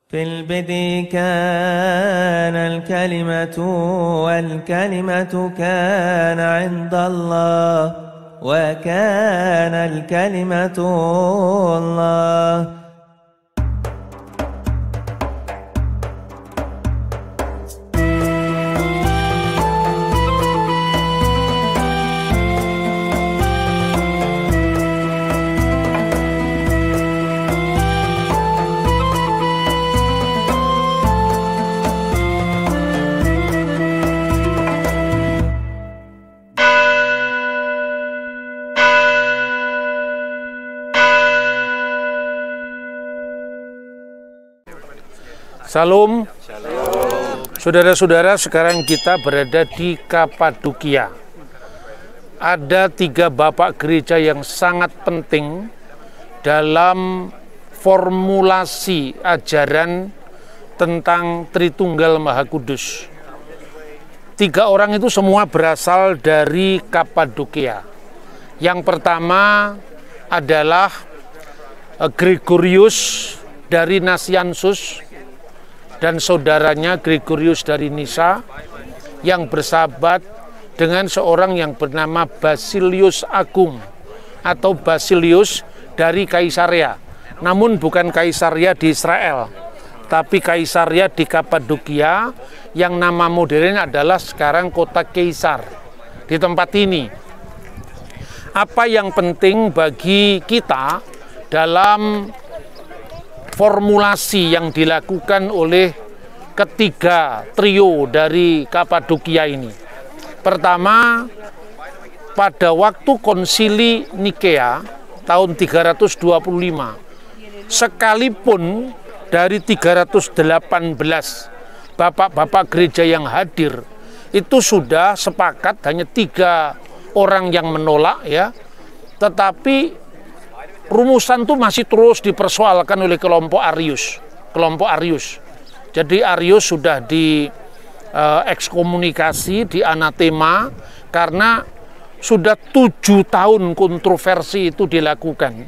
في البدء كان الكلمة والكلمة كان عند الله وكان الكلمة الله. Salam. Saudara-saudara, sekarang kita berada di Kapadokia. Ada 3 bapak gereja yang sangat penting dalam formulasi ajaran tentang Tritunggal Maha Kudus. 3 orang itu semua berasal dari Kapadokia. Yang pertama adalah Gregorius dari Nazianzus dan saudaranya Gregorius dari Nisa yang bersahabat dengan seorang yang bernama Basilius Agung atau Basilius dari Kaisarea. Namun bukan Kaisarea di Israel, tapi Kaisarea di Kapadokia yang nama modern adalah sekarang kota Kaisar. Di tempat ini, apa yang penting bagi kita dalam formulasi yang dilakukan oleh ketiga trio dari Kapadokia ini. Pertama, pada waktu konsili Nikea tahun 325, sekalipun dari 318 bapak-bapak gereja yang hadir, itu sudah sepakat hanya 3 orang yang menolak, ya. Tetapi rumusan itu masih terus dipersoalkan oleh kelompok Arius. Jadi Arius sudah ekskomunikasi, di anatema, karena sudah 7 tahun kontroversi itu dilakukan,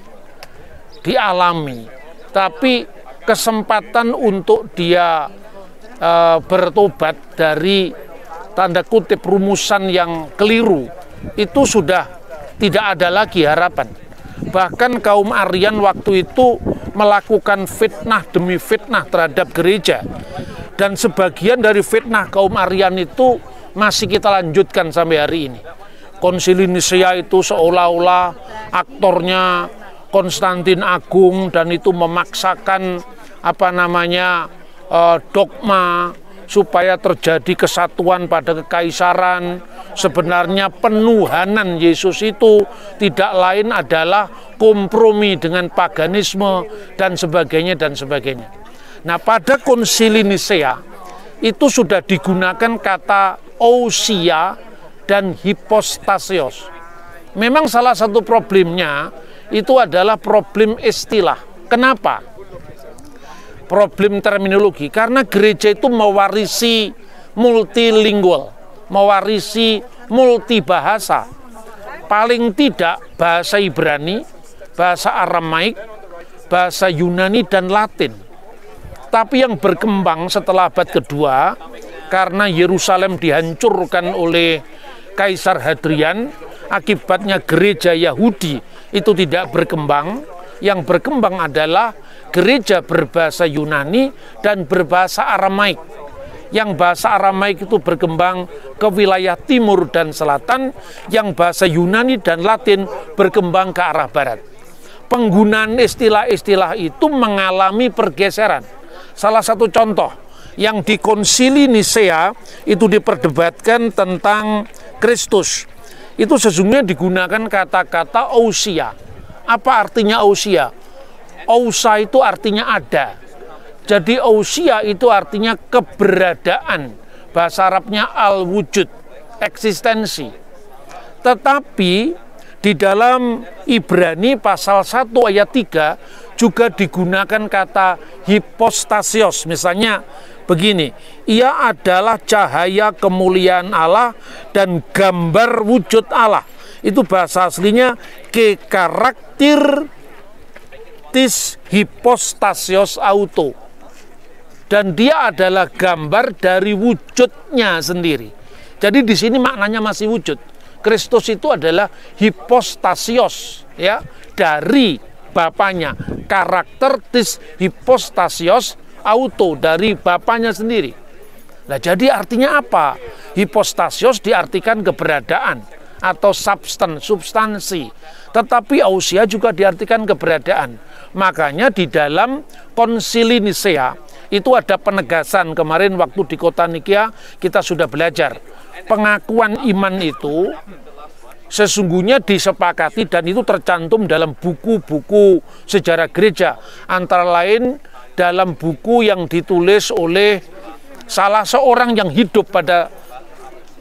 dialami. Tapi kesempatan untuk dia bertobat dari tanda kutip rumusan yang keliru itu sudah tidak ada lagi harapan. Bahkan kaum Arian waktu itu melakukan fitnah demi fitnah terhadap gereja. Dan sebagian dari fitnah kaum Arian itu masih kita lanjutkan sampai hari ini. Konsili Nisea itu seolah-olah aktornya Konstantin Agung, dan itu memaksakan dogma supaya terjadi kesatuan pada kekaisaran. Sebenarnya penuhanan Yesus itu tidak lain adalah kompromi dengan paganisme dan sebagainya dan sebagainya. Nah, pada konsili Nisea itu sudah digunakan kata ousia dan hypostasios. Memang salah satu problemnya itu adalah problem istilah. Kenapa? Problem terminologi, karena gereja itu mewarisi multilingual, mewarisi multibahasa. Paling tidak bahasa Ibrani, bahasa Aramaik, bahasa Yunani, dan Latin. Tapi yang berkembang setelah abad kedua, karena Yerusalem dihancurkan oleh Kaisar Hadrian, akibatnya gereja Yahudi itu tidak berkembang. Yang berkembang adalah gereja berbahasa Yunani dan berbahasa Aramaik. Yang bahasa Aramaik itu berkembang ke wilayah timur dan selatan, yang bahasa Yunani dan Latin berkembang ke arah barat. Penggunaan istilah-istilah itu mengalami pergeseran. Salah satu contoh, yang di konsili Nisea itu diperdebatkan tentang Kristus. Itu sesungguhnya digunakan kata-kata ousia. Apa artinya ousia? Ousa itu artinya ada. Jadi ousia itu artinya keberadaan. Bahasa Arabnya al-wujud, eksistensi. Tetapi di dalam Ibrani pasal 1 ayat 3 juga digunakan kata hypostasios. Misalnya begini, ia adalah cahaya kemuliaan Allah dan gambar wujud Allah. Itu bahasa aslinya ke karakter tis hypostasios auto. dan dia adalah gambar dari wujudnya sendiri. Jadi di sini maknanya masih wujud. Kristus itu adalah hipostasios, ya, dari Bapaknya. Karakter tis hipostasios auto, dari Bapaknya sendiri. Nah, jadi artinya apa? Hipostasios diartikan keberadaan atau substansi. Tetapi ousia juga diartikan keberadaan. Makanya di dalam Konsili Nisea itu ada penegasan. Kemarin waktu di kota Nikea kita sudah belajar. Pengakuan iman itu sesungguhnya disepakati dan itu tercantum dalam buku-buku sejarah gereja. Antara lain dalam buku yang ditulis oleh salah seorang yang hidup pada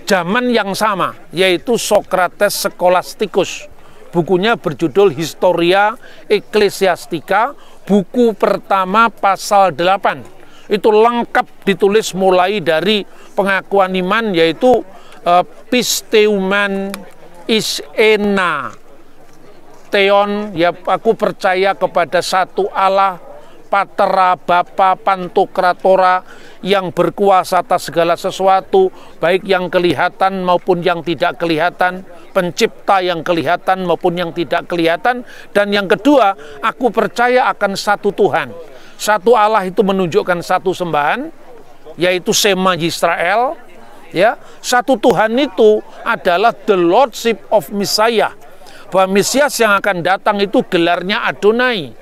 zaman yang sama, yaitu Socrates Scholasticus. Bukunya berjudul Historia Ecclesiastica, buku pertama pasal 8. Itu lengkap ditulis mulai dari pengakuan iman, yaitu pisteuman isena theon, ya, aku percaya kepada satu Allah, Patera, Bapa, Pantokratora, yang berkuasa atas segala sesuatu, baik yang kelihatan maupun yang tidak kelihatan, pencipta yang kelihatan maupun yang tidak kelihatan. Dan yang kedua, aku percaya akan satu Tuhan. Satu Allah itu menunjukkan satu sembahan, yaitu Shema Yisrael, ya. Satu Tuhan itu adalah the Lordship of Messiah, bahwa Mesias yang akan datang itu gelarnya Adonai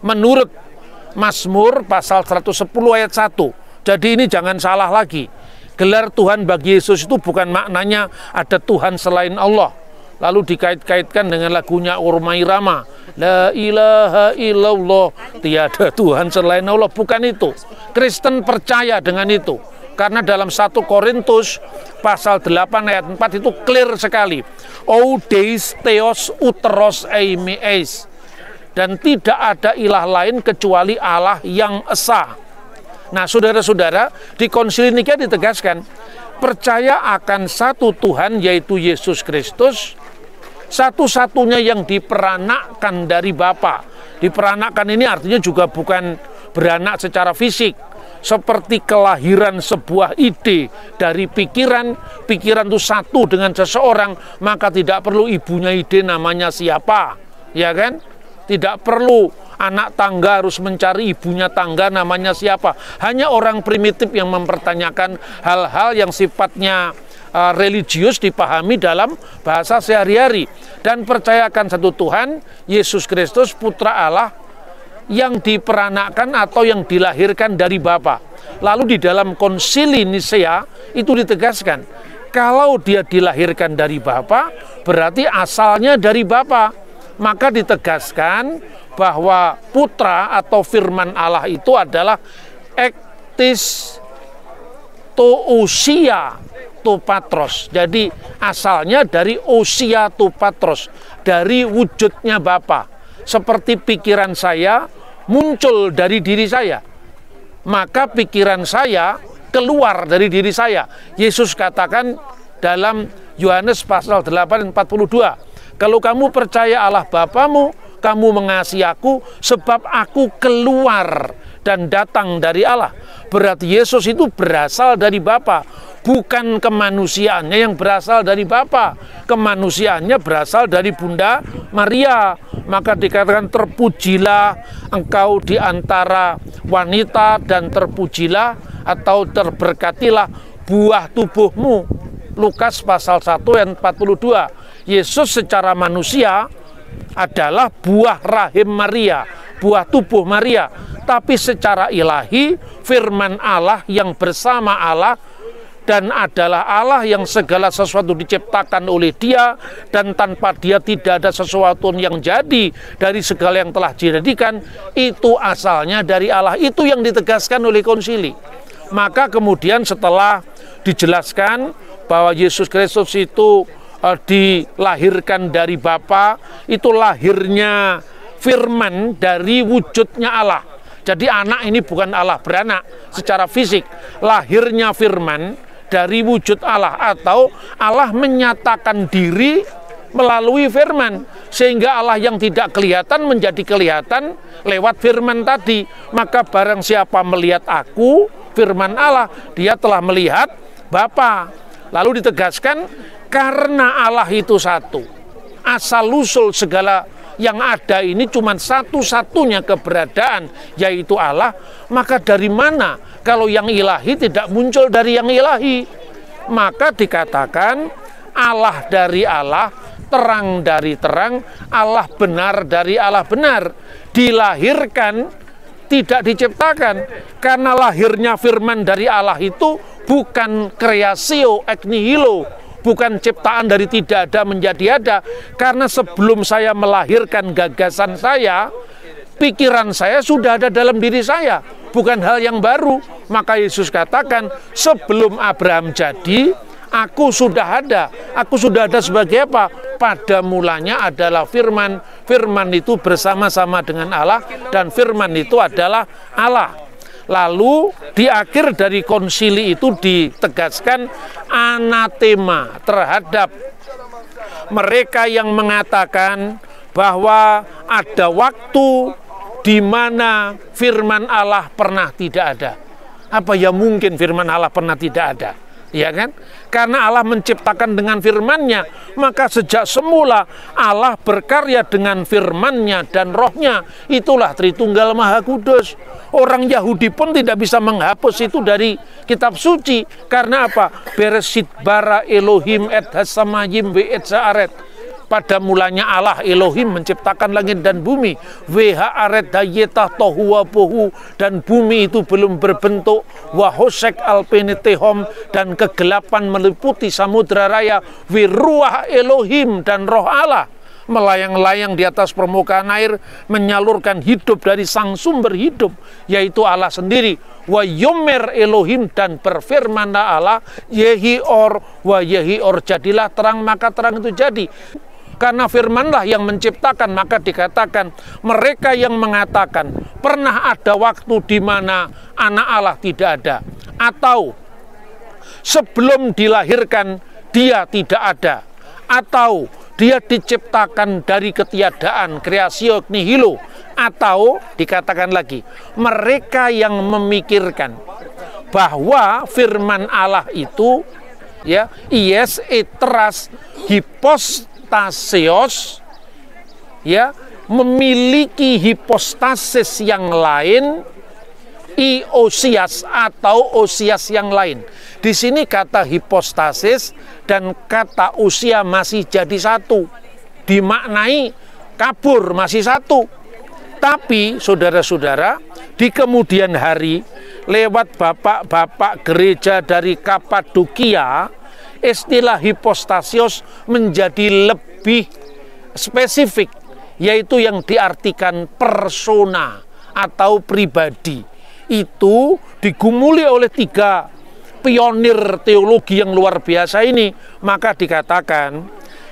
menurut Mazmur pasal 110 ayat 1. Jadi ini jangan salah lagi. Gelar Tuhan bagi Yesus itu bukan maknanya ada Tuhan selain Allah, lalu dikait-kaitkan dengan lagunya Urmai Rama, la ilaha illallah, tiada Tuhan selain Allah. Bukan itu. Kristen percaya dengan itu. Karena dalam 1 Korintus pasal 8 ayat 4 itu clear sekali. O deis theos uteros eimeis. Dan tidak ada ilah lain kecuali Allah yang esa. Nah, saudara-saudara, di Konsili Nikea ditegaskan, percaya akan satu Tuhan, yaitu Yesus Kristus, satu-satunya yang diperanakkan dari Bapa. Diperanakkan ini artinya juga bukan beranak secara fisik, seperti kelahiran sebuah ide dari pikiran. Pikiran itu satu dengan seseorang, maka tidak perlu ibunya ide namanya siapa, ya kan? Tidak perlu anak tangga harus mencari ibunya tangga namanya siapa. Hanya orang primitif yang mempertanyakan hal-hal yang sifatnya religius dipahami dalam bahasa sehari-hari. Dan percayakan satu Tuhan, Yesus Kristus, Putra Allah, yang diperanakkan atau yang dilahirkan dari Bapa. Lalu di dalam Konsili Nisea itu ditegaskan, kalau dia dilahirkan dari Bapa, berarti asalnya dari Bapa. Maka ditegaskan bahwa putra atau firman Allah itu adalah ektis to ousia to patros. Jadi asalnya dari ousia to patros, dari wujudnya Bapa. Seperti pikiran saya muncul dari diri saya, maka pikiran saya keluar dari diri saya. Yesus katakan dalam Yohanes pasal 8:42, kalau kamu percaya Allah Bapamu, kamu mengasihi aku, sebab aku keluar dan datang dari Allah. Berarti Yesus itu berasal dari Bapa, bukan kemanusiaannya yang berasal dari Bapa. Kemanusiaannya berasal dari Bunda Maria. Maka dikatakan, terpujilah engkau di antara wanita dan terpujilah atau terberkatilah buah tubuhmu. Lukas pasal 1 ayat 42. Yesus secara manusia adalah buah rahim Maria, buah tubuh Maria. Tapi secara ilahi, firman Allah yang bersama Allah dan adalah Allah yang segala sesuatu diciptakan oleh Dia, dan tanpa Dia tidak ada sesuatu yang jadi dari segala yang telah dijadikan. Itu asalnya dari Allah. Itu yang ditegaskan oleh konsili. Maka kemudian setelah dijelaskan bahwa Yesus Kristus itu dilahirkan dari Bapa, itu lahirnya firman dari wujudnya Allah. Jadi anak ini bukan Allah beranak secara fisik, lahirnya firman dari wujud Allah, atau Allah menyatakan diri melalui firman, sehingga Allah yang tidak kelihatan menjadi kelihatan lewat firman tadi. Maka barang siapa melihat aku, firman Allah, dia telah melihat Bapa. Lalu ditegaskan, karena Allah itu satu, asal-usul segala yang ada ini cuma satu-satunya keberadaan, yaitu Allah. Maka dari mana kalau yang ilahi tidak muncul dari yang ilahi? Maka dikatakan Allah dari Allah, terang dari terang, Allah benar dari Allah benar. Dilahirkan, tidak diciptakan. Karena lahirnya firman dari Allah itu bukan kreasio ex nihilo, bukan ciptaan dari tidak ada menjadi ada. Karena sebelum saya melahirkan gagasan saya, pikiran saya sudah ada dalam diri saya, bukan hal yang baru. Maka Yesus katakan, sebelum Abraham jadi, aku sudah ada. Aku sudah ada sebagai apa? Pada mulanya adalah firman. Firman itu bersama-sama dengan Allah, dan firman itu adalah Allah. Lalu di akhir dari konsili itu ditegaskan anatema terhadap mereka yang mengatakan bahwa ada waktu di mana firman Allah pernah tidak ada. Apa ya mungkin firman Allah pernah tidak ada? Ya kan? Karena Allah menciptakan dengan firman-Nya, maka sejak semula Allah berkarya dengan firman-Nya dan roh-Nya. Itulah Tritunggal Maha Kudus. Orang Yahudi pun tidak bisa menghapus itu dari kitab suci. Karena apa? Bereshit bara Elohim et hasamayim ve et zaaret. Pada mulanya Allah Elohim menciptakan langit dan bumi. Weha aret dayeta tohua pohu, dan bumi itu belum berbentuk. Wahosek alpenetehom, dan kegelapan meliputi samudra raya. Wiruah Elohim, dan roh Allah melayang-layang di atas permukaan air, menyalurkan hidup dari sang sumber hidup, yaitu Allah sendiri. Wa yomer Elohim, dan berfirmanlah Allah, yehi or, wa yehi or, jadilah terang, maka terang itu jadi. Karena firmanlah yang menciptakan, maka dikatakan mereka yang mengatakan pernah ada waktu di mana anak Allah tidak ada, atau sebelum dilahirkan dia tidak ada, atau dia diciptakan dari ketiadaan, kreasio nihilo, atau dikatakan lagi mereka yang memikirkan bahwa firman Allah itu ya ies etras hipostasios, ya, memiliki hipostasis yang lain, iosias atau osias yang lain. Di sini kata hipostasis dan kata usia masih jadi satu, dimaknai kabur masih satu. Tapi saudara-saudara, di kemudian hari lewat bapak-bapak gereja dari Kapadokia, istilah hipostasios menjadi lebih spesifik, yaitu yang diartikan persona atau pribadi. Itu digumuli oleh 3 pionir teologi yang luar biasa ini. Maka dikatakan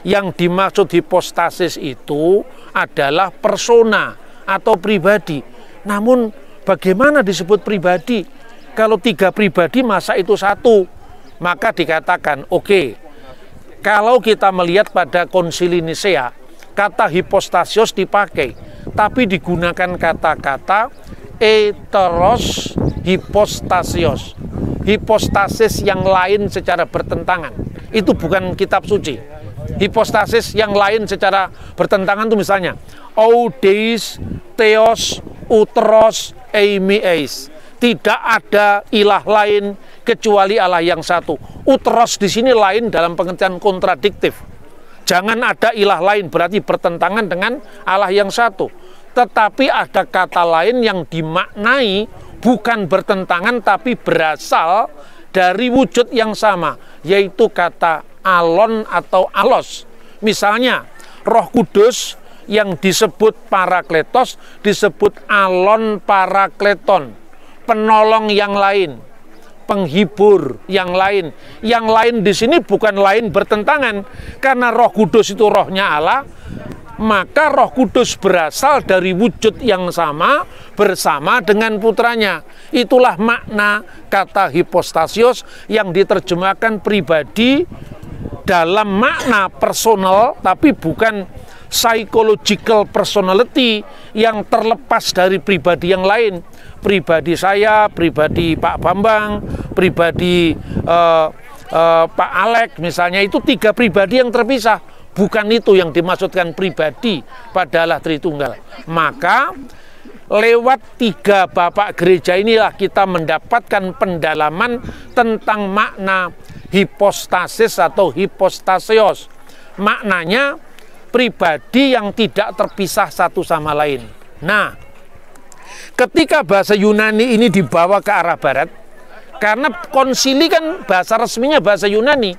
yang dimaksud hipostasis itu adalah persona atau pribadi. Namun bagaimana disebut pribadi? Kalau 3 pribadi masa itu satu? Maka dikatakan, oke, kalau kita melihat pada konsili Nisea, kata hipostasios dipakai, tapi digunakan kata-kata eteros hipostasios, hipostasis yang lain secara bertentangan. Itu bukan kitab suci. Hipostasis yang lain secara bertentangan itu misalnya oudeis, theos, uteros, eimiis. Tidak ada ilah lain kecuali Allah yang satu. Uteros di sini lain dalam pengertian kontradiktif. Jangan ada ilah lain, berarti bertentangan dengan Allah yang satu. Tetapi ada kata lain yang dimaknai bukan bertentangan tapi berasal dari wujud yang sama, yaitu kata alon atau alos. Misalnya Roh Kudus yang disebut Parakletos disebut alon parakleton, penolong yang lain, penghibur yang lain. Yang lain di sini bukan lain bertentangan, karena Roh Kudus itu rohnya Allah, maka Roh Kudus berasal dari wujud yang sama bersama dengan putranya. Itulah makna kata hipostasios yang diterjemahkan pribadi dalam makna personal, tapi bukan psychological personality yang terlepas dari pribadi yang lain. Pribadi saya, pribadi Pak Bambang, pribadi Pak Alek misalnya, itu 3 pribadi yang terpisah. Bukan itu yang dimaksudkan pribadi pada Allah Tritunggal. Maka lewat 3 bapak gereja inilah kita mendapatkan pendalaman tentang makna hipostasis atau hipostasios. Maknanya pribadi yang tidak terpisah satu sama lain. Nah, ketika bahasa Yunani ini dibawa ke arah barat, karena konsili kan bahasa resminya bahasa Yunani,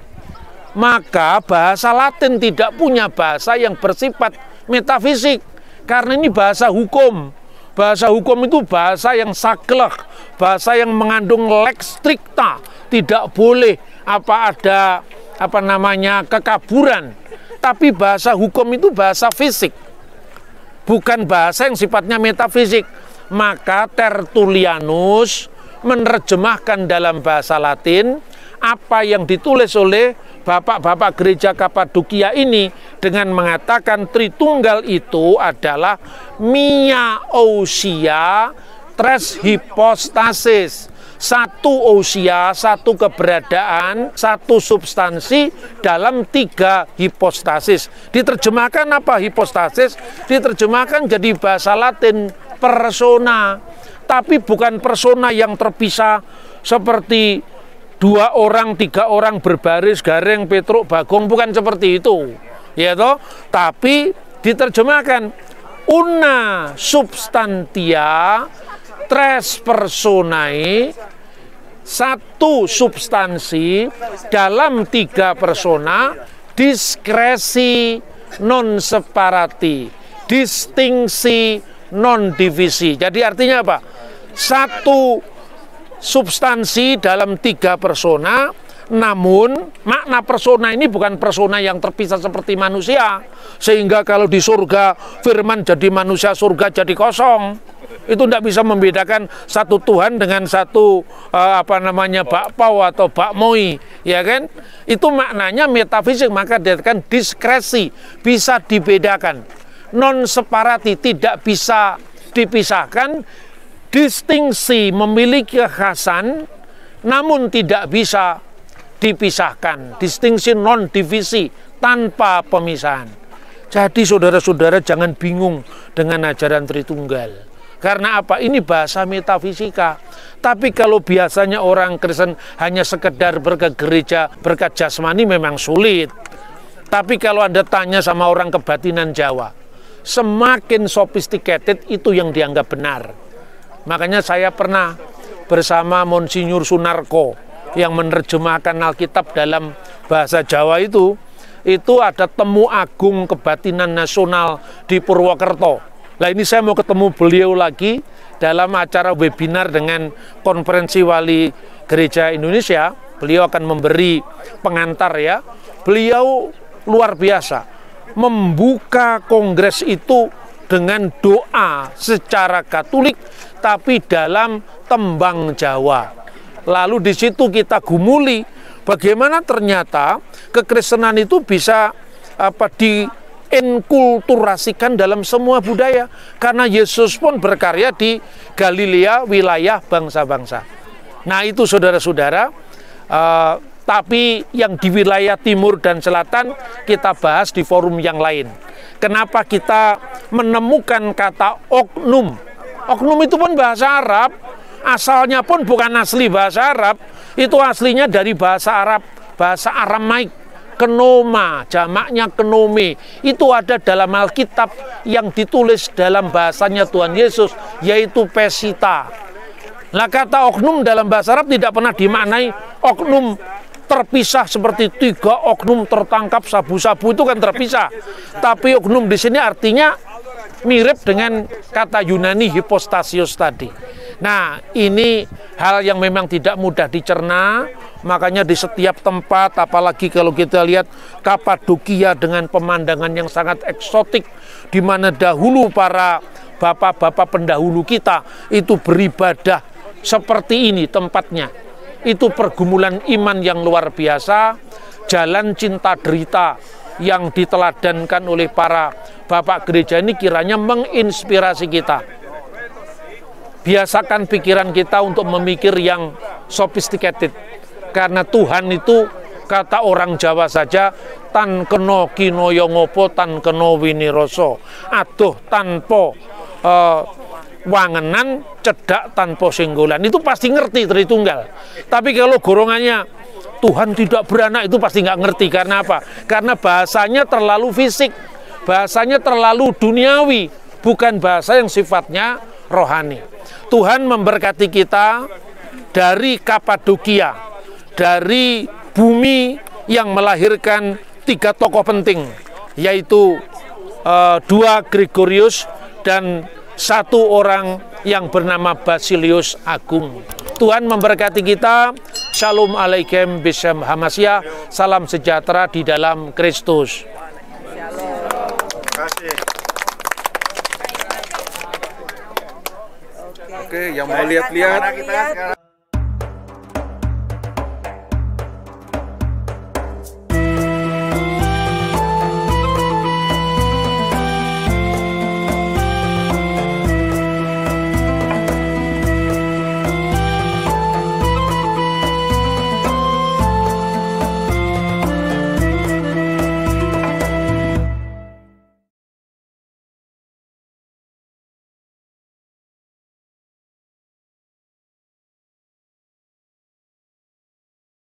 maka bahasa Latin tidak punya bahasa yang bersifat metafisik, karena ini bahasa hukum. Bahasa hukum itu bahasa yang saklek, bahasa yang mengandung lex stricta, tidak boleh ada kekaburan. Tapi bahasa hukum itu bahasa fisik, bukan bahasa yang sifatnya metafisik. Maka Tertullianus menerjemahkan dalam bahasa Latin apa yang ditulis oleh bapak-bapak gereja Kapadokia ini dengan mengatakan Tritunggal itu adalah mia ousia tres hypostasis. Satu ousia, satu keberadaan, satu substansi dalam 3 hipostasis. Diterjemahkan apa hipostasis? Diterjemahkan jadi bahasa Latin persona. Tapi bukan persona yang terpisah seperti 2 orang, 3 orang berbaris, Gareng, Petruk, Bagong, bukan seperti itu, ya toh. Tapi diterjemahkan una substantia tres personae, 1 substansi dalam 3 persona, diskresi non separati, distingsi non divisi. Jadi artinya apa? 1 substansi dalam 3 persona, namun makna persona ini bukan persona yang terpisah seperti manusia, sehingga kalau di surga firman jadi manusia, surga jadi kosong. Itu tidak bisa membedakan satu Tuhan dengan satu bakpao atau bakmoi, ya kan? Itu maknanya metafisik, maka dikatakan diskresi, bisa dibedakan. Non separati, tidak bisa dipisahkan. Distingsi, memiliki kekhasan, namun tidak bisa dipisahkan. Distingsi non divisi, tanpa pemisahan. Jadi saudara-saudara jangan bingung dengan ajaran Tritunggal. Karena apa? Ini bahasa metafisika. Tapi kalau biasanya orang Kristen hanya sekedar berke gereja berkat jasmani memang sulit. Tapi kalau Anda tanya sama orang kebatinan Jawa, semakin sophisticated itu yang dianggap benar. Makanya saya pernah bersama Monsinyur Sunarko yang menerjemahkan Alkitab dalam bahasa Jawa itu ada temu agung kebatinan nasional di Purwokerto. Nah ini saya mau ketemu beliau lagi dalam acara webinar dengan konferensi wali gereja Indonesia. Beliau akan memberi pengantar ya. Beliau luar biasa membuka kongres itu dengan doa secara Katolik, tapi dalam tembang Jawa. Lalu di situ kita gumuli bagaimana ternyata kekristenan itu bisa diinkulturasikan dalam semua budaya. Karena Yesus pun berkarya di Galilea, wilayah bangsa-bangsa. Nah itu saudara-saudara, tapi yang di wilayah timur dan selatan kita bahas di forum yang lain. Kenapa kita menemukan kata oknum? Oknum itu pun bahasa Arab, asalnya pun bukan asli bahasa Arab, itu aslinya dari bahasa Arab, bahasa Aramaik, kenoma, jamaknya kenome. Itu ada dalam Alkitab yang ditulis dalam bahasanya Tuhan Yesus, yaitu pesita. Nah kata oknum dalam bahasa Arab tidak pernah dimaknai oknum terpisah seperti 3 oknum tertangkap sabu-sabu, itu kan terpisah. Tapi oknum di sini artinya mirip dengan kata Yunani hipostasios tadi. Nah, ini hal yang memang tidak mudah dicerna, makanya di setiap tempat, apalagi kalau kita lihat Kapadokia dengan pemandangan yang sangat eksotik, di mana dahulu para bapak-bapak pendahulu kita itu beribadah seperti ini tempatnya. Itu pergumulan iman yang luar biasa. jalan cinta derita yang diteladankan oleh para bapak gereja ini kiranya menginspirasi kita. Biasakan pikiran kita untuk memikir yang sophisticated, karena Tuhan itu, kata orang Jawa saja, tan keno kinoyo ngopo tan keno winiroso, aduh tanpa wangenan cedak tanpa singgolan. Itu pasti ngerti Tritunggal. Tapi kalau gorongannya Tuhan tidak beranak, itu pasti nggak ngerti. Karena apa? Karena bahasanya terlalu fisik, bahasanya terlalu duniawi, bukan bahasa yang sifatnya rohani. Tuhan memberkati kita dari Kapadokia, dari bumi yang melahirkan 3 tokoh penting, yaitu 2 Gregorius dan 1 orang yang bernama Basilius Agung. Tuhan memberkati kita. Shalom alaikum bisem hamasya. Salam sejahtera di dalam Kristus. Oke, yang mau lihat-lihat